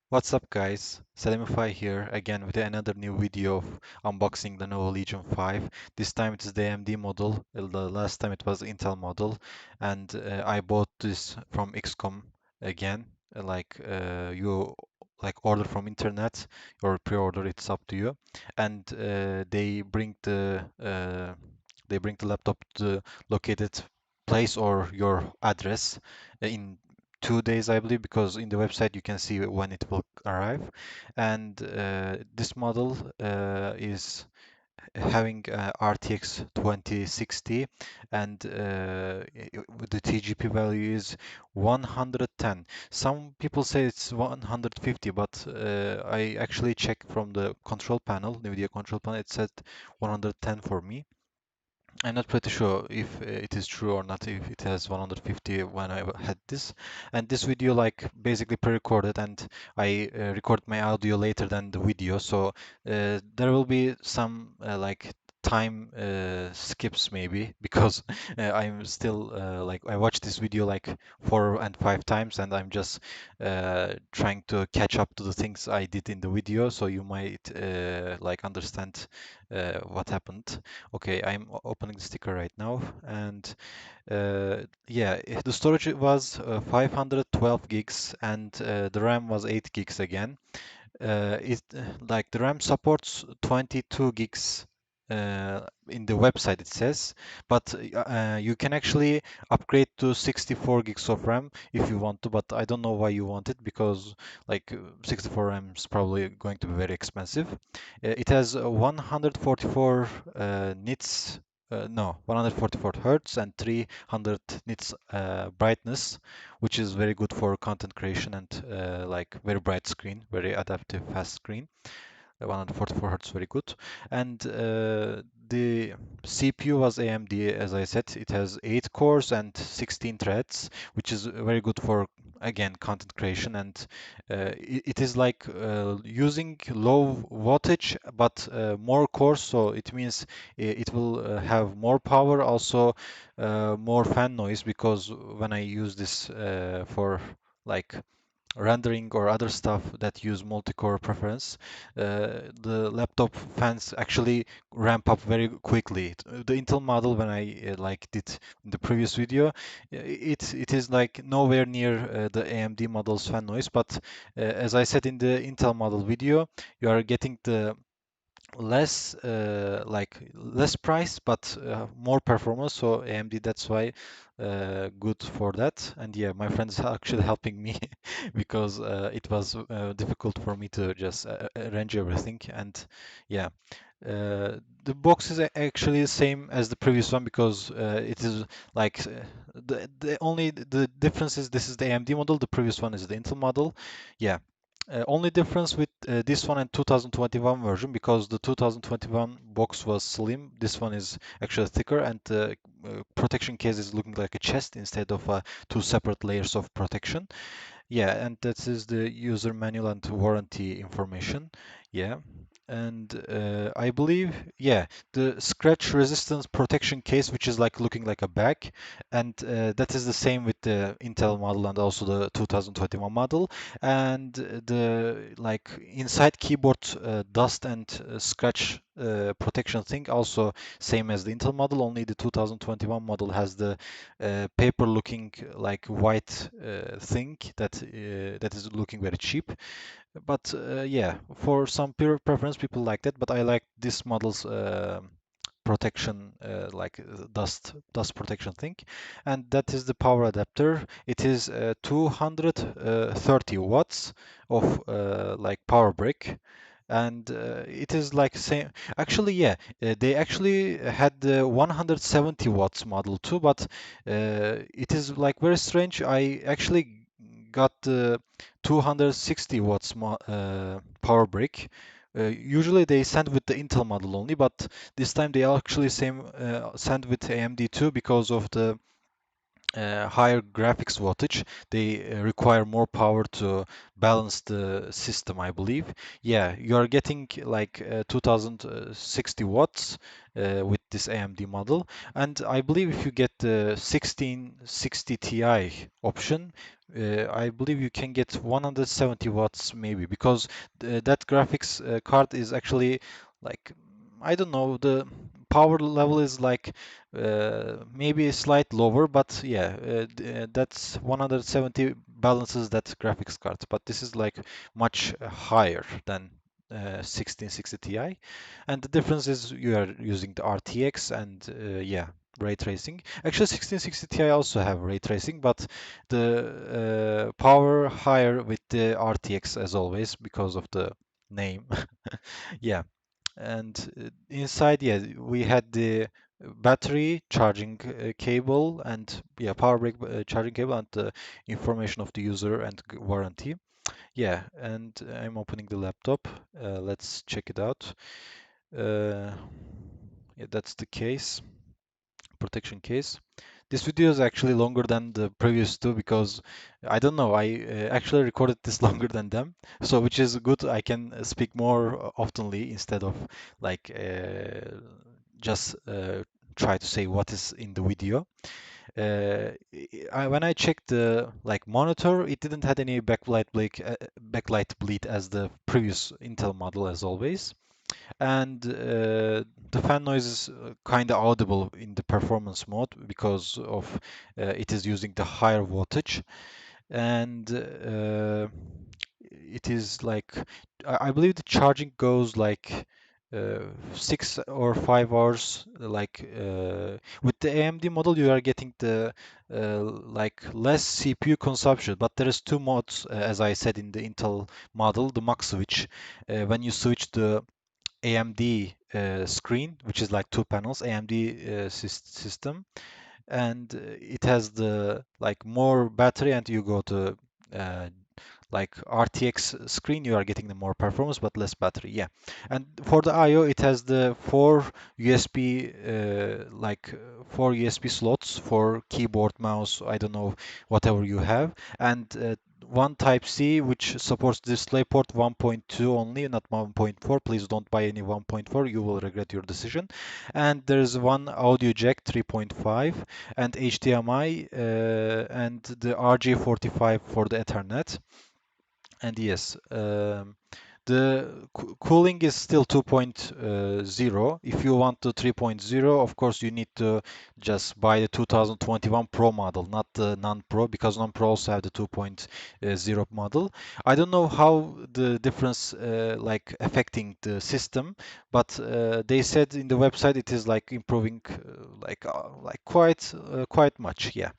What's up guys, Salimify here again with another new video of unboxing the Lenovo Legion 5. This time it is the AMD model, the last time it was Intel model, and I bought this from Xkom again. You order from internet or pre-order, it's up to you. And they bring the laptop to the located place or your address in 2 days, I believe, because in the website you can see when it will arrive. And this model is having RTX 2060, and the TGP value is 110. Some people say it's 150, but I actually checked from the control panel, NVIDIA control panel, it said 110 for me. I'm not pretty sure if it is true or not, if it has 150 when I had this. And this video basically pre-recorded, and I record my audio later than the video, so there will be some time skips maybe because I'm still I watched this video like 4 and 5 times, and I'm just trying to catch up to the things I did in the video, so you might understand what happened. Okay, I'm opening the sticker right now, and yeah, the storage was 512 gigs, and the RAM was 8 gigs again. The RAM supports 22 gigs in the website it says, but you can actually upgrade to 64 gigs of RAM if you want to, but I don't know why you want it because 64 RAM is probably going to be very expensive. It has 144 nits, no, 144 hertz and 300 nits brightness, which is very good for content creation, and very bright screen, very adaptive fast screen. 144 hertz, very good. And the CPU was AMD, as I said. It has 8 cores and 16 threads, which is very good for, again, content creation. And it is using low wattage but more cores, so it means it will have more power, also more fan noise, because when I use this for like rendering or other stuff that use multi-core preference, the laptop fans actually ramp up very quickly. The Intel model, when I did in the previous video, it is like nowhere near the AMD model's fan noise. But as I said in the Intel model video, you are getting the less price but more performance, so AMD, that's why good for that. And yeah, my friends are actually helping me because it was difficult for me to just arrange everything. And yeah, the box is actually the same as the previous one, because it is the only the difference is this is the AMD model, the previous one is the Intel model. Yeah, only difference with this one and 2021 version, because the 2021 box was slim, this one is actually thicker, and the protection case is looking like a chest instead of two separate layers of protection. Yeah, and that is the user manual and warranty information. Yeah. And I believe, yeah, the scratch resistance protection case, which is like looking like a bag, and that is the same with the Intel model and also the 2021 model. And the inside keyboard dust and scratch protection thing also same as the Intel model, only the 2021 model has the paper looking like white thing that is looking very cheap. But yeah, for some preference, people like that, but I like this model's protection, dust protection thing. And that is the power adapter. It is 230 watts of power brick, and it is like same. Actually, yeah, they actually had the 170 watts model too, but it is like very strange. I actually got the 260 watts power brick. Usually they send with the Intel model only, but this time they actually send with AMD too, because of the higher graphics wattage. They require more power to balance the system, I believe. Yeah, you are getting 2060 watts with this AMD model. And I believe if you get the 1660 Ti option, I believe you can get 170 watts maybe because that graphics card is actually like I don't know, the power level is like maybe a slight lower, but yeah, that's 170 balances that graphics card, but this is like much higher than 1660 Ti, and the difference is you are using the RTX and yeah, ray tracing. Actually 1660 Ti also have ray tracing, but the power higher with the RTX as always because of the name. Yeah, and inside, yeah, we had the battery charging cable and yeah, power brick charging cable and the information of the user and warranty. Yeah, and I'm opening the laptop. Let's check it out. Uh, yeah, that's the case, protection case. This video is actually longer than the previous two because I don't know, I actually recorded this longer than them. So which is good. I can speak more oftenly instead of like just try to say what is in the video. When I checked the like monitor, it didn't had any backlight bleed as the previous Intel model as always, and the fan noise is kind of audible in the performance mode because of it is using the higher voltage, and it is like I believe the charging goes like 6 or 5 hours. Like with the AMD model, you are getting the like less CPU consumption, but there is two modes, as I said in the Intel model, the max switch. When you switch the AMD screen, which is like two panels, AMD system, and it has the like more battery, and you go to uh, like RTX screen, you are getting the more performance but less battery. Yeah, and for the I/O, it has the four USB slots for keyboard, mouse, I don't know, whatever you have, and one Type C which supports DisplayPort 1.2 only, not 1.4. Please don't buy any 1.4, you will regret your decision. And there's one audio jack 3.5 and HDMI and the RJ45 for the Ethernet. And yes, the cooling is still 2.0. If you want the 3.0, of course, you need to just buy the 2021 Pro model, not the non-Pro, because non-Pro also have the 2.0 model. I don't know how the difference like affecting the system, but they said in the website it is like improving like quite much. Yeah.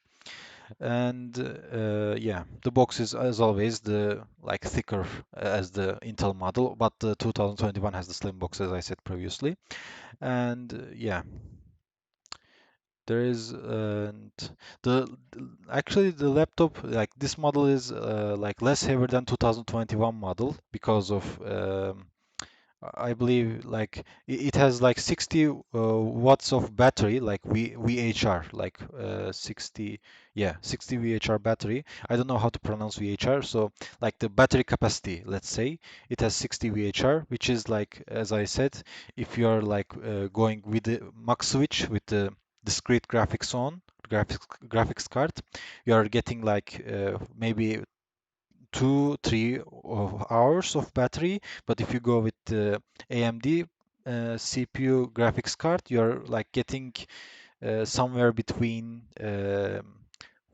And yeah, the box is as always the like thicker as the Intel model, but the 2021 has the slim box as I said previously. And yeah, there is actually the laptop, like this model is like less heavier than 2021 model because of I believe like it has like 60 watts of battery, like VHR, like 60, yeah, 60 VHR battery. I don't know how to pronounce VHR, so like the battery capacity, let's say, it has 60 VHR, which is like, as I said, if you are like going with the max switch with the discrete graphics card, you are getting like maybe 2 3 hours of battery. But if you go with the AMD CPU graphics card, you're like getting somewhere between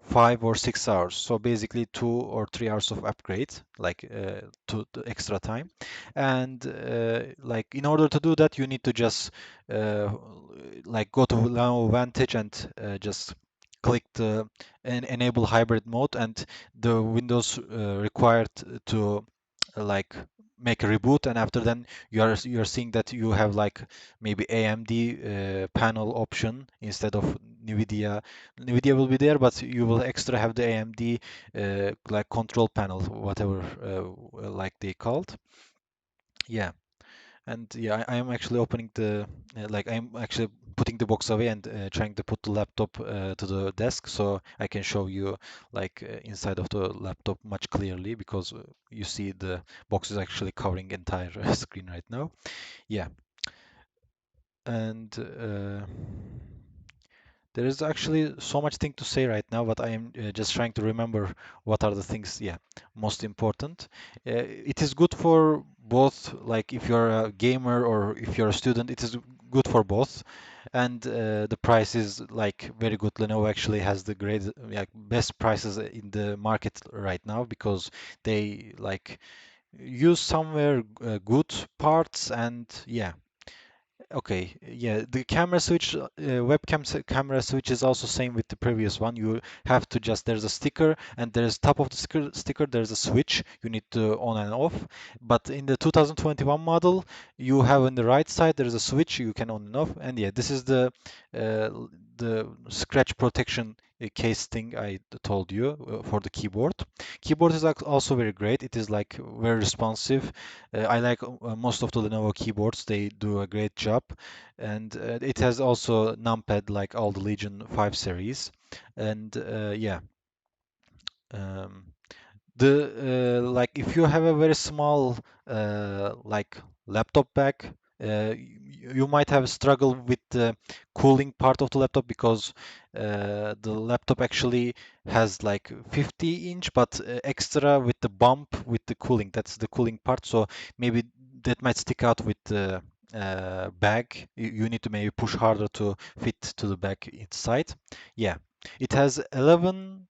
5 or 6 hours. So basically 2 or 3 hours of upgrade, like to the extra time. And like in order to do that, you need to just uh, like go to Lenovo Vantage and just click the enable hybrid mode, and the Windows required to like make a reboot, and after then you're seeing that you have like maybe AMD panel option instead of Nvidia. Nvidia will be there, but you will extra have the AMD like control panel, whatever like they called. Yeah, and yeah, I am actually opening the like I'm actually putting the box away and trying to put the laptop to the desk so I can show you like inside of the laptop much clearly because you see the box is actually covering entire screen right now. Yeah, and There is actually so much thing to say right now, but I am just trying to remember what are the things, yeah, most important. It is good for both, like if you're a gamer or if you're a student, it is good for both. And the price is like very good. Lenovo actually has the great, like best prices in the market right now because they like use somewhere good parts and yeah. Okay, yeah, the camera switch, camera switch is also same with the previous one. You have to just, there's a sticker and there's top of the sticker there's a switch you need to on and off. But in the 2021 model, you have on the right side there's a switch you can on and off. And yeah, this is the scratch protection case thing I told you for the keyboard. Keyboard is also very great. It is like very responsive. I like most of the Lenovo keyboards. They do a great job, and it has also numpad like all the Legion 5 series. And yeah, um, the like if you have a very small like laptop bag, you might have struggle with the cooling part of the laptop because the laptop actually has like 50-inch but extra with the bump with the cooling. That's the cooling part, so maybe that might stick out with the bag. You need to maybe push harder to fit to the bag inside. Yeah, it has 11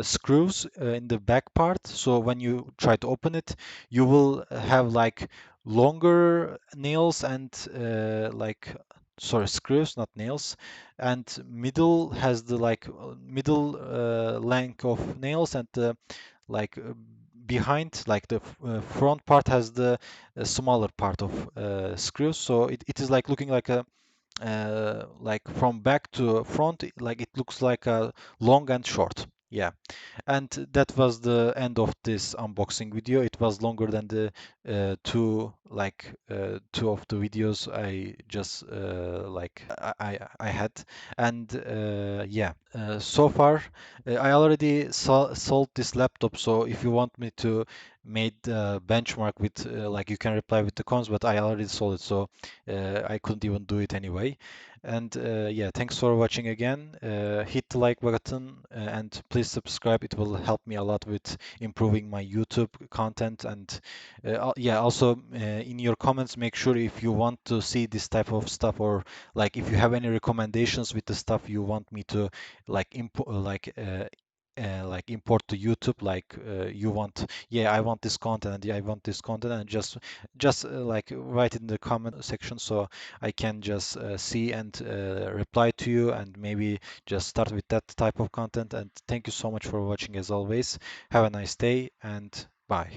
screws in the back part. So when you try to open it, you will have like longer nails and like sorry, screws, not nails. And middle has the like middle length of nails and the like behind like the front part has the smaller part of screws. So it is like looking like from back to front, like it looks like a long and short. Yeah. And that was the end of this unboxing video. It was longer than the two of the videos I just I had. And yeah, so far I already sold this laptop. So if you want me to made benchmark with like you can reply with the cons, but I already sold it, so I couldn't even do it anyway. And yeah, thanks for watching again. Hit the like button and please subscribe. It will help me a lot with improving my YouTube content. And yeah, also in your comments, make sure if you want to see this type of stuff or like if you have any recommendations with the stuff you want me to like import like import to YouTube, like you want, yeah, I want this content, and yeah, I want this content, and just like write in the comment section so I can just see and reply to you, and maybe just start with that type of content. And thank you so much for watching as always. Have a nice day and bye.